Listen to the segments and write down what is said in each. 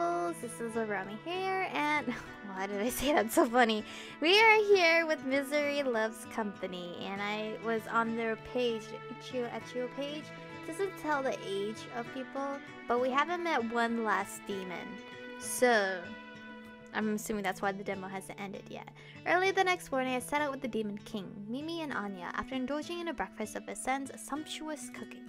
beautifuls, this is Aromie here, and why did I say that so funny? We are here with Mizari Loves Company, and I was on their page, Ichio page. It doesn't tell the age of people, but we haven't met one last demon, so I'm assuming that's why the demo hasn't ended yet. Early the next morning, I set out with the Demon King, Mimi and Anya, after indulging in a breakfast of Ascend's sumptuous cooking.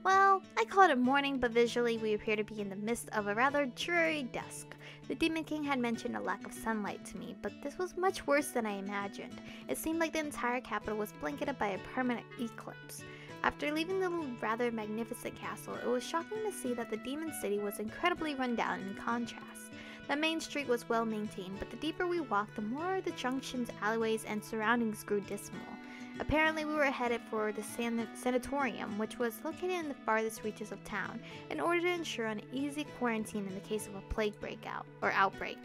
Well, I called it morning, but visually we appear to be in the midst of a rather dreary dusk. The Demon King had mentioned a lack of sunlight to me, but this was much worse than I imagined. It seemed like the entire capital was blanketed by a permanent eclipse. After leaving the rather magnificent castle, it was shocking to see that the Demon City was incredibly run down in contrast. The main street was well maintained, but the deeper we walked, the more the junction's alleyways and surroundings grew dismal. Apparently, we were headed for the sanatorium, which was located in the farthest reaches of town, in order to ensure an easy quarantine in the case of a plague outbreak.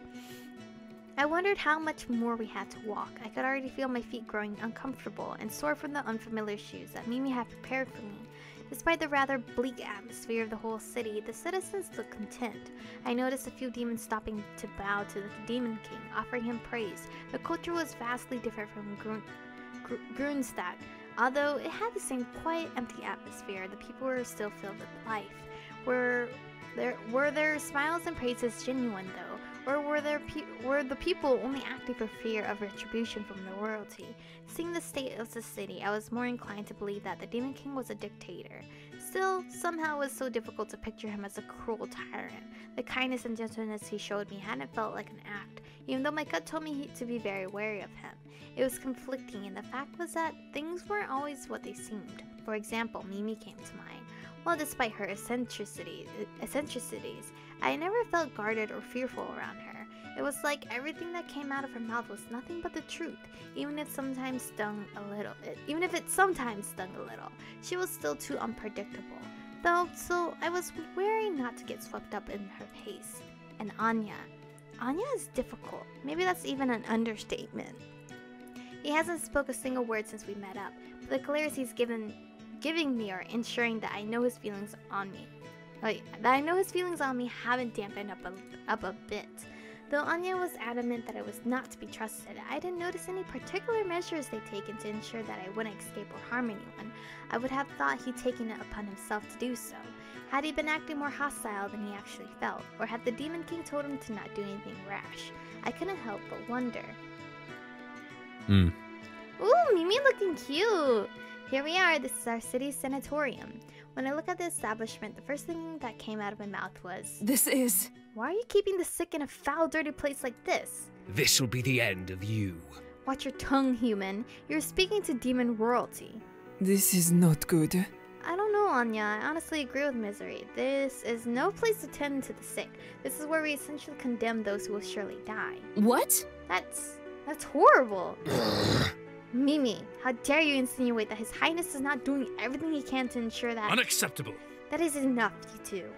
I wondered how much more we had to walk. I could already feel my feet growing uncomfortable and sore from the unfamiliar shoes that Mimi had prepared for me. Despite the rather bleak atmosphere of the whole city, the citizens looked content. I noticed a few demons stopping to bow to the Demon King, offering him praise. The culture was vastly different from Grunstadt. Although it had the same quiet, empty atmosphere, the people were still filled with life. Were their smiles and praises genuine, though? Or were the people only acting for fear of retribution from the royalty? Seeing the state of the city, I was more inclined to believe that the Demon King was a dictator. Still, somehow it was so difficult to picture him as a cruel tyrant. The kindness and gentleness he showed me hadn't felt like an act, even though my gut told me to be very wary of him. It was conflicting, and the fact was that things weren't always what they seemed. For example, Mimi came to mind. Well, despite her eccentricities, I never felt guarded or fearful around her. It was like everything that came out of her mouth was nothing but the truth, even if it sometimes stung a little. She was still too unpredictable. So I was wary not to get swept up in her pace. And Anya is difficult. Maybe that's even an understatement. He hasn't spoke a single word since we met up, but the glares he's giving me are ensuring that I know his feelings on me. Haven't dampened up a bit. Though Anya was adamant that I was not to be trusted, I didn't notice any particular measures they'd taken to ensure that I wouldn't escape or harm anyone. I would have thought he'd taken it upon himself to do so. Had he been acting more hostile than he actually felt, or had the Demon King told him to not do anything rash? I couldn't help but wonder. Ooh, Mimi looking cute! Here we are, this is our city's sanatorium. When I look at the establishment, the first thing that came out of my mouth was, This is... Why are you keeping the sick in a foul, dirty place like this? This'll be the end of you. Watch your tongue, human. You're speaking to demon royalty. This is not good. I don't know, Anya. I honestly agree with Mizari. This is no place to tend to the sick. This is where we essentially condemn those who will surely die. What? That's horrible. Mimi, how dare you insinuate that His Highness is not doing everything he can to ensure that— Unacceptable! That is enough, you two.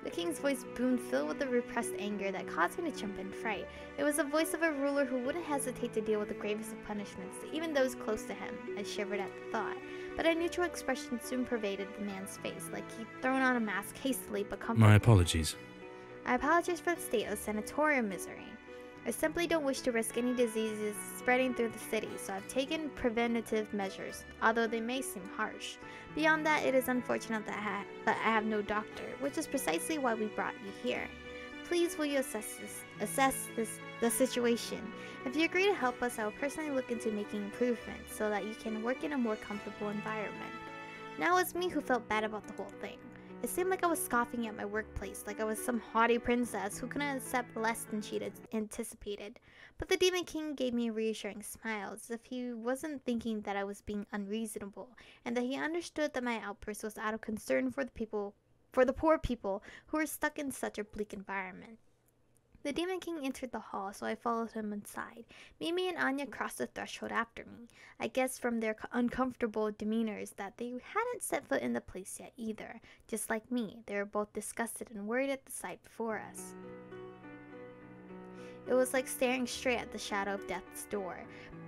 The king's voice boomed, filled with a repressed anger that caused me to jump in fright. It was the voice of a ruler who wouldn't hesitate to deal with the gravest of punishments, even those close to him. I shivered at the thought. But a neutral expression soon pervaded the man's face, like he'd thrown on a mask hastily but comfortably. My apologies. I apologize for the state of sanatorium misery. I simply don't wish to risk any diseases spreading through the city, so I've taken preventative measures, although they may seem harsh. Beyond that, it is unfortunate that I have no doctor, which is precisely why we brought you here. Please will you assess the situation. If you agree to help us, I will personally look into making improvements so that you can work in a more comfortable environment. Now it's me who felt bad about the whole thing. It seemed like I was scoffing at my workplace, like I was some haughty princess who couldn't accept less than she'd anticipated. But the Demon King gave me a reassuring smile, as if he wasn't thinking that I was being unreasonable, and that he understood that my outburst was out of concern for the poor people who were stuck in such a bleak environment. The Demon King entered the hall, so I followed him inside. Mimi and Anya crossed the threshold after me. I guessed from their uncomfortable demeanors that they hadn't set foot in the place yet either. Just like me, they were both disgusted and worried at the sight before us. It was like staring straight at the shadow of death's door.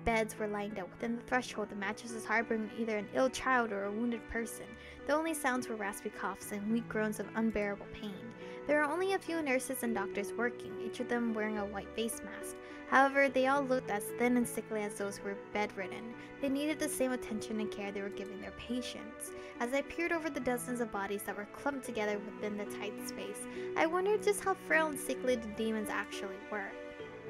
Beds were lined up within the threshold, the mattresses harboring either an ill child or a wounded person. The only sounds were raspy coughs and weak groans of unbearable pain. There were only a few nurses and doctors working, each of them wearing a white face mask. However, they all looked as thin and sickly as those who were bedridden. They needed the same attention and care they were giving their patients. As I peered over the dozens of bodies that were clumped together within the tight space, I wondered just how frail and sickly the demons actually were.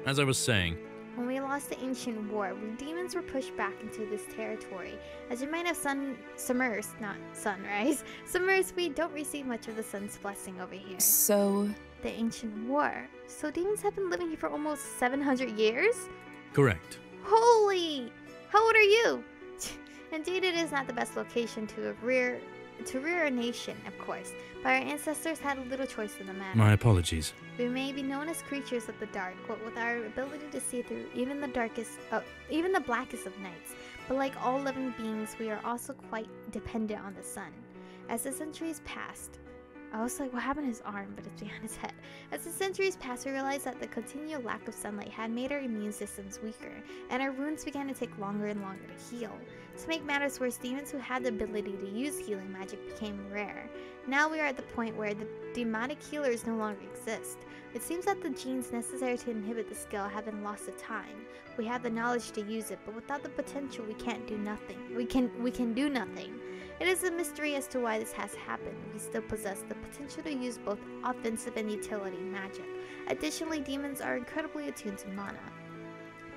As I was saying, when we lost the ancient war, we demons were pushed back into this territory. As you might have submersed, not sunrise, submersed, we don't receive much of the sun's blessing over here. So... The ancient war. So demons have been living here for almost 700 years? correct. Holy! How old are you? Indeed, it is not the best location to rear a nation, of course, but our ancestors had little choice in the matter. My apologies. We may be known as creatures of the dark, but with our ability to see through even the blackest of nights. But like all living beings, we are also quite dependent on the sun. As the centuries passed, I was like, what happened to his arm? But it's behind his head. As the centuries passed, we realized that the continual lack of sunlight had made our immune systems weaker, and our wounds began to take longer and longer to heal. To make matters worse, demons who had the ability to use healing magic became rare. Now we are at the point where the demonic healers no longer exist. It seems that the genes necessary to inhibit the skill have been lost to time. We have the knowledge to use it, but without the potential, we can't do nothing. We can do nothing. It is a mystery as to why this has happened. We still possess the potential to use both offensive and utility magic. Additionally, demons are incredibly attuned to mana.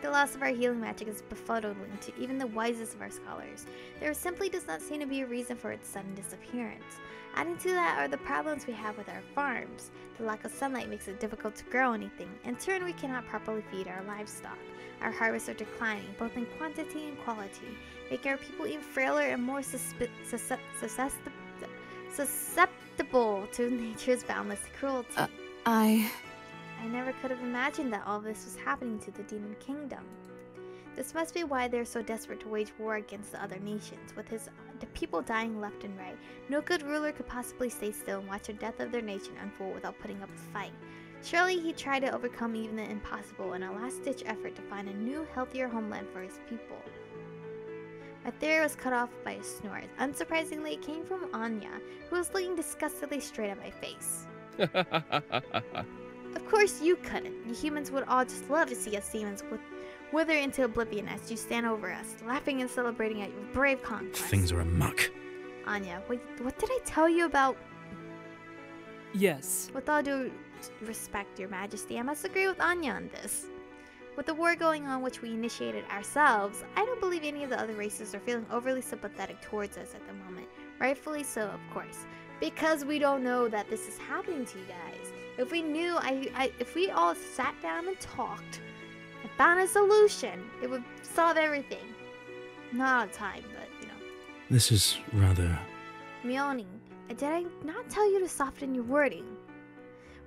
The loss of our healing magic is befuddling to even the wisest of our scholars. There simply does not seem to be a reason for its sudden disappearance. Adding to that are the problems we have with our farms. The lack of sunlight makes it difficult to grow anything. In turn, we cannot properly feed our livestock. Our harvests are declining, both in quantity and quality, making our people even frailer and more susceptible to nature's boundless cruelty. I never could have imagined that all this was happening to the demon kingdom. This must be why they're so desperate to wage war against the other nations. With the people dying left and right, no good ruler could possibly stay still and watch the death of their nation unfold without putting up a fight. Surely he tried to overcome even the impossible in a last-ditch effort to find a new, healthier homeland for his people. My Theyre was cut off by a snore. Unsurprisingly, it came from Anya, who was looking disgustedly straight at my face. Of course you couldn't. You humans would all just love to see us demons wither into oblivion as you stand over us, laughing and celebrating at your brave conquest. Things are amuck. Anya, what did I tell you about? yes. With all due respect, Your Majesty, I must agree with Anya on this. With the war going on which we initiated ourselves, I don't believe any of the other races are feeling overly sympathetic towards us at the moment. Rightfully so, of course. Because we don't know that this is happening to you guys. If we knew, if we all sat down and talked and found a solution, it would solve everything. Not all the time, but you know. This is rather... Mjolnir, did I not tell you to soften your wording?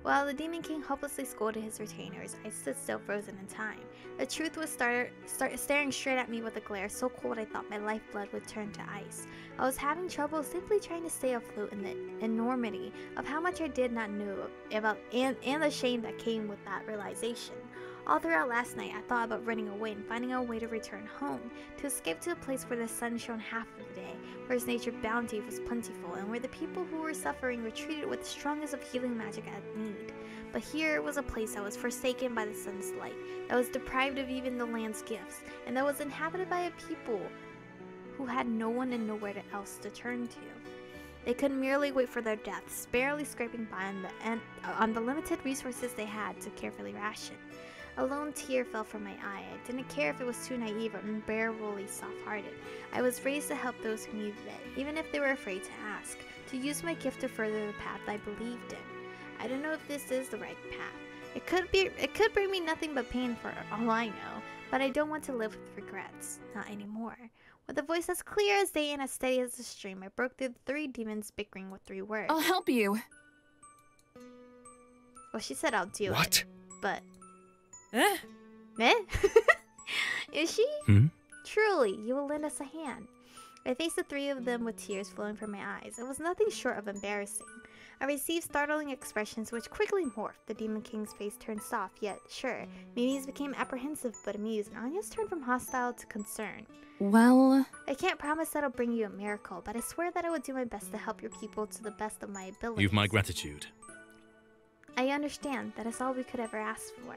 While the Demon King hopelessly scolded his retainers, I stood still frozen in time. The truth was staring straight at me with a glare so cold I thought my lifeblood would turn to ice. I was having trouble simply trying to stay afloat in the enormity of how much I did not know about and the shame that came with that realization. All throughout last night, I thought about running away and finding a way to return home, to escape to a place where the sun shone half of the day, where its nature bounty was plentiful, and where the people who were suffering were treated with the strongest of healing magic at need. But here was a place that was forsaken by the sun's light, that was deprived of even the land's gifts, and that was inhabited by a people who had no one and nowhere else to turn to. They could merely wait for their deaths, barely scraping by on the limited resources they had to carefully ration. A lone tear fell from my eye. I didn't care if it was too naive or unbearably soft-hearted. I was raised to help those who needed it, even if they were afraid to ask, to use my gift to further the path I believed in. I don't know if this is the right path. It could bring me nothing but pain for all I know, but I don't want to live with regrets. Not anymore. With a voice as clear as day and as steady as the stream, I broke through the three demons bickering with 3 words. I'll help you. Well, she said I'll do What? it, but... Eh? Eh? Is she? Hmm? Truly, you will lend us a hand. I faced the 3 of them with tears flowing from my eyes. It was nothing short of embarrassing. I received startling expressions which quickly morphed. The Demon King's face turned soft, yet sure. Mimi's became apprehensive but amused, and Anya's turned from hostile to concern. Well... I can't promise that I'll bring you a miracle, but I swear that I will do my best to help your people to the best of my abilities. You've my gratitude. I understand. That is all we could ever ask for.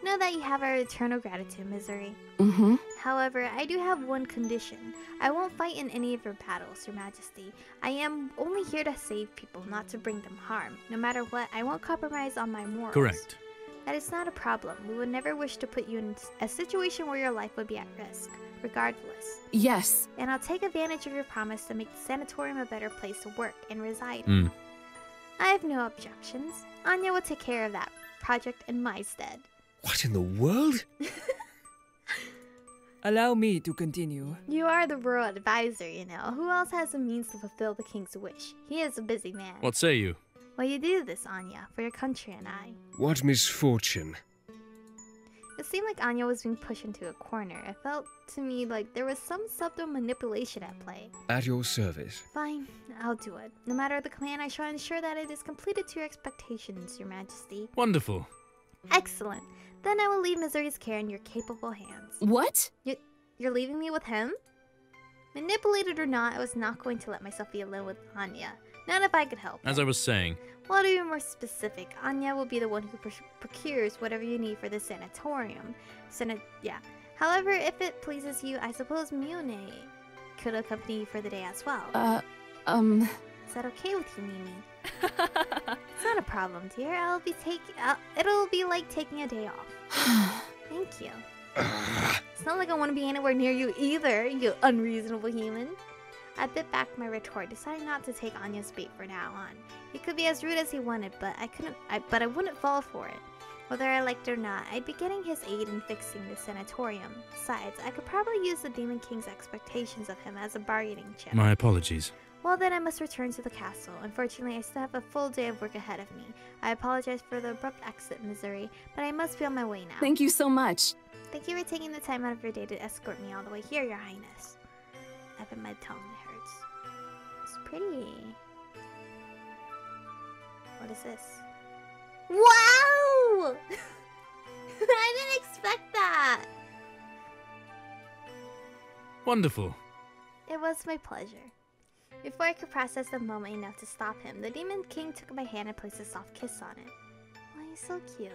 Know that you have our eternal gratitude, Mizari. Mm-hmm. However, I do have one condition. I won't fight in any of your battles, Your Majesty. I am only here to save people, not to bring them harm. No matter what, I won't compromise on my morals. Correct. That is not a problem. We would never wish to put you in a situation where your life would be at risk, regardless. Yes. And I'll take advantage of your promise to make the sanatorium a better place to work and reside Hmm. in. I have no objections. Anya will take care of that project in my stead. What in the world? Allow me to continue. You are the royal advisor, you know. Who else has the means to fulfill the king's wish? He is a busy man. What say you? Will you do this, Anya, for your country and I? What misfortune? It seemed like Anya was being pushed into a corner. It felt to me like there was some subtle manipulation at play. At your service. Fine, I'll do it. No matter the command, I shall ensure that it is completed to your expectations, Your Majesty. Wonderful. Excellent. Then I will leave Mizari's care in your capable hands. What? You're leaving me with him? Manipulated or not, I was not going to let myself be alone with Anya. Not if I could help As it. I was saying, Well, to be more specific, Anya will be the one who procures whatever you need for the sanatorium. Yeah. However, if it pleases you, I suppose Mune could accompany you for the day as well. Is that okay with you, Mimi? It's not a problem, dear. It'll be like taking a day off. Thank you. It's not like I want to be anywhere near you either, you unreasonable human. I bit back my retort, deciding not to take Anya's bait for now on. He could be as rude as he wanted, but I wouldn't fall for it. Whether I liked it or not, I'd be getting his aid in fixing the sanatorium. Besides, I could probably use the Demon King's expectations of him as a bargaining chip. my apologies. Well, then I must return to the castle. Unfortunately, I still have a full day of work ahead of me. I apologize for the abrupt exit, Mizari, but I must be on my way now. Thank you so much. Thank you for taking the time out of your day to escort me all the way here, Your Highness. I bit my tongue, it hurts. It's pretty. What is this? Wow! I didn't expect that! Wonderful. It was my pleasure. Before I could process the moment enough to stop him, the Demon King took my hand and placed a soft kiss on it. Oh, he's so cute.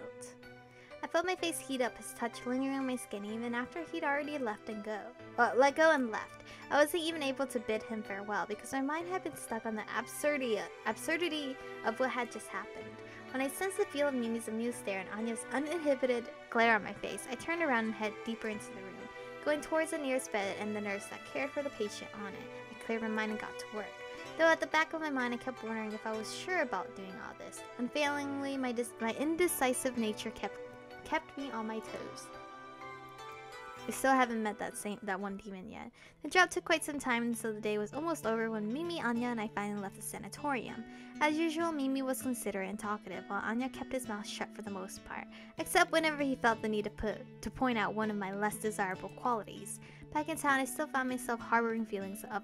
I felt my face heat up, his touch lingering on my skin even after he'd already let go and left. I wasn't even able to bid him farewell because my mind had been stuck on the absurdity of what had just happened. When I sensed the feel of Mimi's amused stare and Anya's uninhibited glare on my face, I turned around and headed deeper into the room, going towards the nearest bed and the nurse that cared for the patient on it. I cleared my mind and got to work. Though at the back of my mind I kept wondering if I was sure about doing all this. Unfailingly, my indecisive nature kept me on my toes. I still haven't met that one demon yet. The job took quite some time, and so the day was almost over when Mimi, Anya, and I finally left the sanatorium. As usual, Mimi was considerate and talkative, while Anya kept his mouth shut for the most part, except whenever he felt the need to point out one of my less desirable qualities. Back in town, I still found myself harboring feelings of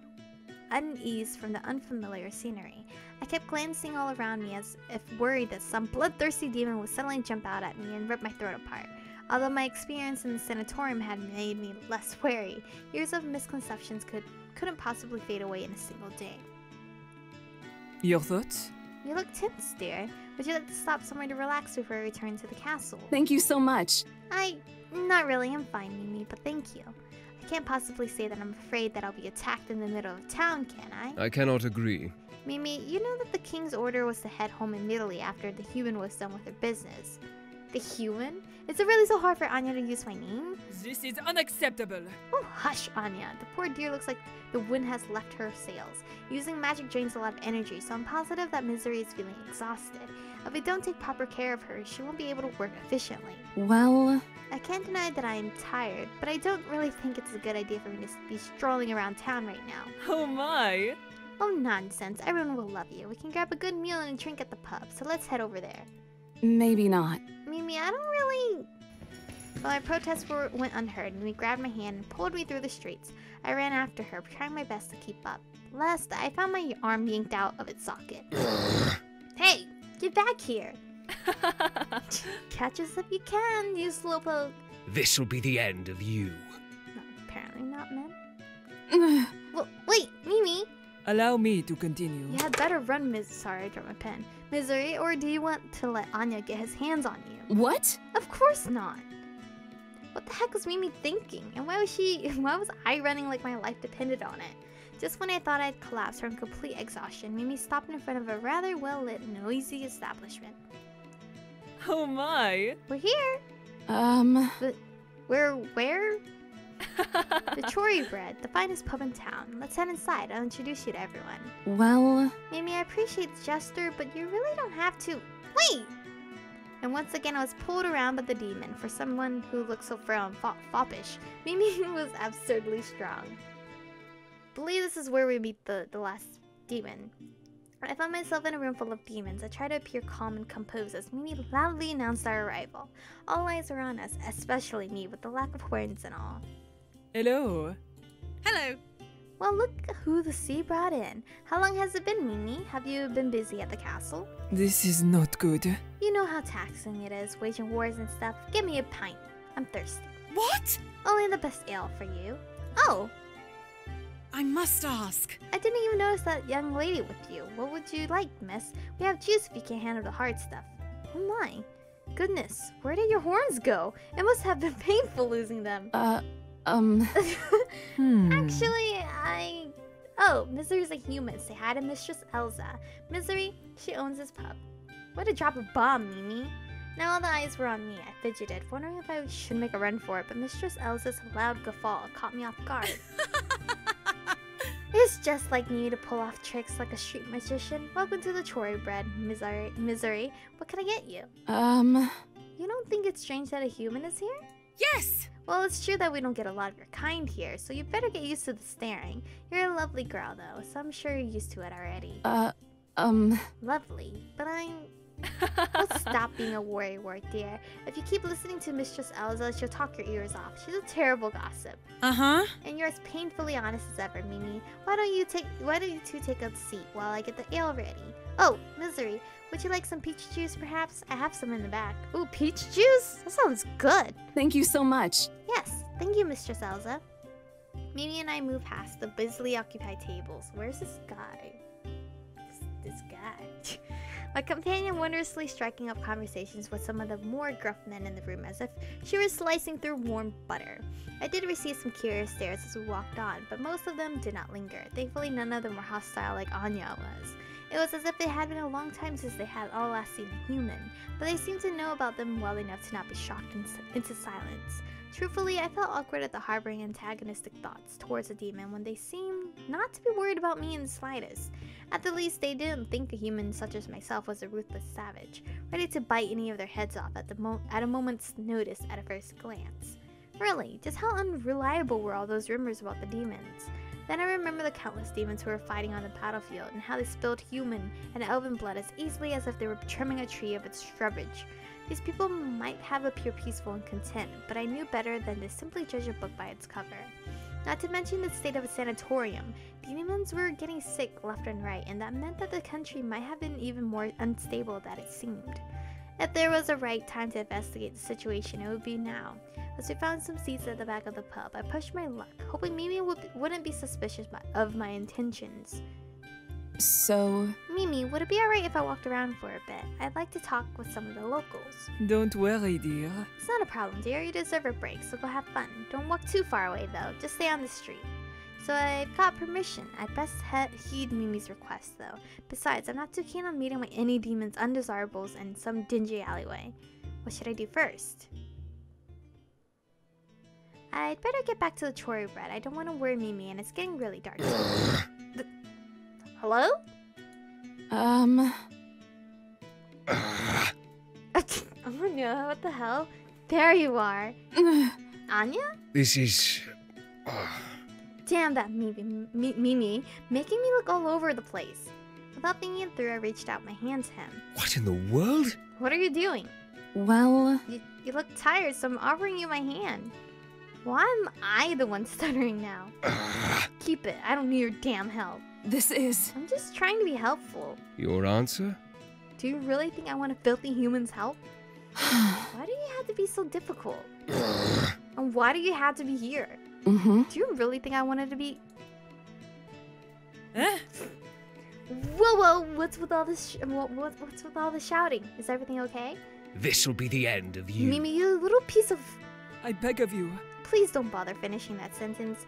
unease from the unfamiliar scenery. I kept glancing all around me as if worried that some bloodthirsty demon would suddenly jump out at me and rip my throat apart. Although my experience in the sanatorium had made me less wary, years of misconceptions couldn't possibly fade away in a single day. Your thoughts? You look tense, dear. Would you like to stop somewhere to relax before I return to the castle? Thank you so much. Not really, I'm fine, Mimi, but thank you. I can't possibly say that I'm afraid that I'll be attacked in the middle of town, can I? I cannot agree. Mimi, you know that the king's order was to head home immediately after the human was done with her business. The human? Is it really so hard for Anya to use my name? This is unacceptable. Oh, hush, Anya. The poor dear looks like the wind has left her sails. Using magic drains a lot of energy, so I'm positive that Mizari is feeling exhausted. If we don't take proper care of her, she won't be able to work efficiently. Well, I can't deny that I am tired, but I don't really think it's a good idea for me to be strolling around town right now. Oh my. Oh, nonsense. Everyone will love you. We can grab a good meal and a drink at the pub, so let's head over there. maybe not. Mimi, I don't really... Well, my protests went unheard, and we grabbed my hand and pulled me through the streets. I ran after her, trying my best to keep up. Last, I found my arm yanked out of its socket. Hey, get back here! Catch us if you can, you slowpoke. This'll be the end of you. No, apparently not, man. Well, wait, Mimi! Allow me to continue. You had better run, Sorry, I dropped my pen. Mizari, or do you want to let Anya get his hands on you? What? Of course not. What the heck was Mimi thinking? And why was I running like my life depended on it? Just when I thought I'd collapse from complete exhaustion, Mimi stopped in front of a rather well-lit, noisy establishment. Oh my! We're here! We're where? The Chori Bread, the finest pub in town. Let's head inside, I'll introduce you to everyone. Well... Mimi, I appreciate the gesture, but you really don't have to... Wait! And once again, I was pulled around by the demon. For someone who looked so frail and foppish, Mimi was absurdly strong. I believe this is where we meet the last demon. I found myself in a room full of demons. I tried to appear calm and composed as Mimi loudly announced our arrival. All eyes were on us, especially me, with the lack of horns and all. Hello. Hello. Well, look who the sea brought in. How long has it been, Mimi? Have you been busy at the castle? This is not good. You know how taxing it is, waging wars and stuff. Give me a pint. I'm thirsty. What? Only the best ale for you. Oh! I must ask. I didn't even notice that young lady with you. What would you like, miss? We have juice if you can't handle the hard stuff. Oh my. Goodness, where did your horns go? It must have been painful losing them. Actually, Oh, Mizari's a human. Say hi to Mistress Elsa. Mizari, she owns this pub. What a drop of bomb, Mimi. Now all the eyes were on me. I fidgeted, wondering if I should make a run for it, but Mistress Elsa's loud guffaw caught me off guard. It's just like me to pull off tricks like a street magician. Welcome to the Chori Bread, Mizari. What can I get you? You don't think it's strange that a human is here? Yes! Well, it's true that we don't get a lot of your kind here, so you better get used to the staring. You're a lovely girl, though, so I'm sure you're used to it already. Lovely, but Let's stop being a worrywart, dear. If you keep listening to Mistress Elsa, she'll talk your ears off. She's a terrible gossip. Uh-huh. And you're as painfully honest as ever, Mimi. Why don't you two take a seat while I get the ale ready? Oh, Mizari, would you like some peach juice, perhaps? I have some in the back. Ooh, peach juice? That sounds good. Thank you so much. Yes, thank you, Mistress Elsa. Mimi and I move past the busily occupied tables. Where's this guy? This guy. My companion wondrously striking up conversations with some of the more gruff men in the room as if she was slicing through warm butter. I did receive some curious stares as we walked on, but most of them did not linger. Thankfully, none of them were hostile like Anya was. It was as if it had been a long time since they had all last seen a human, but they seemed to know about them well enough to not be shocked into silence. Truthfully, I felt awkward at the harboring antagonistic thoughts towards the demon when they seemed not to be worried about me in the slightest. At the least, they didn't think a human such as myself was a ruthless savage, ready to bite any of their heads off at a moment's notice at a first glance. Really, just how unreliable were all those rumors about the demons? Then I remember the countless demons who were fighting on the battlefield and how they spilled human and elven blood as easily as if they were trimming a tree of its shrubage. These people might have appeared peaceful and content, but I knew better than to simply judge a book by its cover. Not to mention the state of a sanatorium. Demons were getting sick left and right, and that meant that the country might have been even more unstable than it seemed. If there was a right time to investigate the situation, it would be now. As we found some seats at the back of the pub, I pushed my luck, hoping Mimi wouldn't be suspicious of my intentions. So... Mimi, would it be alright if I walked around for a bit? I'd like to talk with some of the locals. Don't worry, dear. It's not a problem, dear. You deserve a break, so go have fun. Don't walk too far away, though. Just stay on the street. So I've got permission. I'd best heed Mimi's request, though. Besides, I'm not too keen on meeting with any demons undesirables in some dingy alleyway. What should I do first? I'd better get back to the Chori Bread. I don't want to worry Mimi, and it's getting really dark. Hello? Anya, what the hell? There you are. Anya? This is... Damn that Mimi, making me look all over the place. Without thinking it through, I reached out my hand to him. What in the world? What are you doing? Well... You look tired, so I'm offering you my hand. Why am I the one stuttering now? Keep it. I don't need your damn help. This is... I'm just trying to be helpful. Your answer? Do you really think I want a filthy human's help? Why do you have to be so difficult? And why do you have to be here? Mm-hmm. Do you really think I wanted to be... Eh? Whoa, what's with all this? What's with all the shouting? Is everything okay? This'll be the end of you. Mimi, you little piece of. I beg of you. Please don't bother finishing that sentence.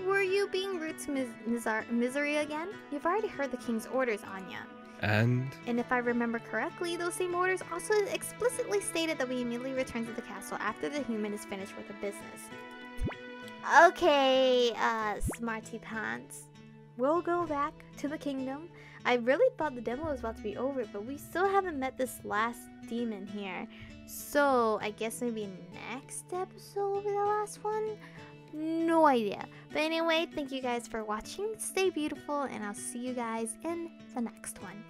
Were you being rude to Mizari again? You've already heard the king's orders, Anya. And And if I remember correctly, those same orders also explicitly stated that we immediately return to the castle after the human is finished with the business. Okay, smarty pants. We'll go back to the kingdom. I really thought the demo was about to be over, but we still haven't met this last demon here. So, I guess maybe next episode will be the last one? No idea. But anyway, thank you guys for watching. Stay beautiful, and I'll see you guys in the next one.